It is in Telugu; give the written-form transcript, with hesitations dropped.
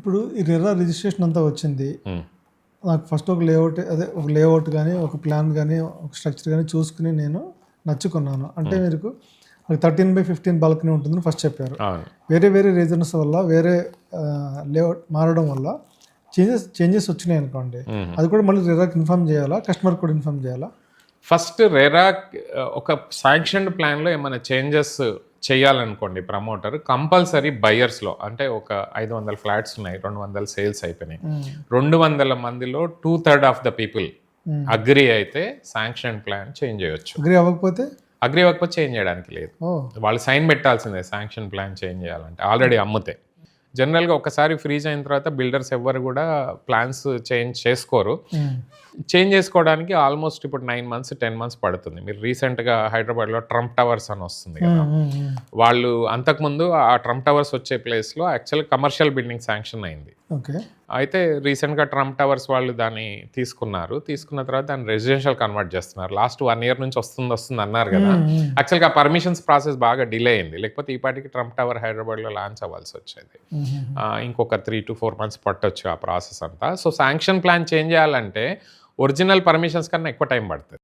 ఇప్పుడు ఈ రెరా రిజిస్ట్రేషన్ అంతా వచ్చింది. ఉమ్, నాకు ఫస్ట్ ఒక లేఅవుట్ కానీ ఒక ప్లాన్ కానీ ఒక స్ట్రక్చర్ కానీ చూసుకుని నేను నచ్చుకున్నాను. అంటే మీకు 13/15 బాల్కనీ ఉంటుందని ఫస్ట్ చెప్పారు. అవును. వేరే వేరే రీజన్స్ వల్ల వేరే లేఅవుట్ మారడం వల్ల చేంజెస్ వచ్చినాయి అనుకోండి, అది కూడా మళ్ళీ రెరాకి ఇన్ఫార్మ్ చేయాలా, కస్టమర్ కూడా ఇన్ఫార్మ్ చేయాలా? ఫస్ట్ రెరా ఒక శాంక్షన్ ప్లాన్లో ఏమైనా చేంజెస్ చేయాలనుకోండి ప్రమోటర్, కంపల్సరీ బయర్స్లో అంటే ఒక 500 ఫ్లాట్స్ ఉన్నాయి, 200 సేల్స్ అయిపోయినాయి, 200 మందిలో 2/3 ఆఫ్ ద పీపుల్ అగ్రి అయితే శాంక్షన్ ప్లాన్ చేంజ్ చేయొచ్చు. అగ్రి అవ్వకపోతే చేంజ్ చేయడానికి లేదు. వాళ్ళు సైన్ పెట్టాల్సిందే శాంక్షన్ ప్లాన్ చేంజ్ చేయాలంటే, ఆల్రెడీ అమ్ముతే. జనరల్గా ఒకసారి ఫ్రీజ్ అయిన తర్వాత బిల్డర్స్ ఎవ్వరు కూడా ప్లాన్స్ చేంజ్ చేసుకోరు. చేంజ్ చేసుకోవడానికి ఆల్మోస్ట్ ఇప్పుడు 9 months 10 months పడుతుంది. మీరు రీసెంట్గా హైదరాబాద్లో ట్రంప్ టవర్స్ అని వస్తుంది కదా, వాళ్ళు అంతకుముందు ఆ ట్రంప్ టవర్స్ వచ్చే ప్లేస్లో యాక్చువల్గా కమర్షియల్ బిల్డింగ్ శాంక్షన్ అయింది. అయితే రీసెంట్గా ట్రంప్ టవర్స్ వాళ్ళు దాన్ని తీసుకున్న తర్వాత దాన్ని రెసిడెన్షియల్ కన్వర్ట్ చేస్తున్నారు. లాస్ట్ 1 year నుంచి వస్తుంది అన్నారు కదా. యాక్చువల్గా పర్మిషన్స్ ప్రాసెస్ బాగా డిలే అయింది, లేకపోతే ఈ పాటికి ట్రంప్ టవర్ హైదరాబాద్లో లాంచ్ అవ్వాల్సి వచ్చేది. ఇంకొక 3 to 4 months పట్టొచ్చు ఆ ప్రాసెస్ అంతా. సో శాంక్షన్ ప్లాన్ చేంజ్ చేయాలంటే ఒరిజినల్ పర్మిషన్స్ కన్నా ఎక్కువ టైం పడుతుంది.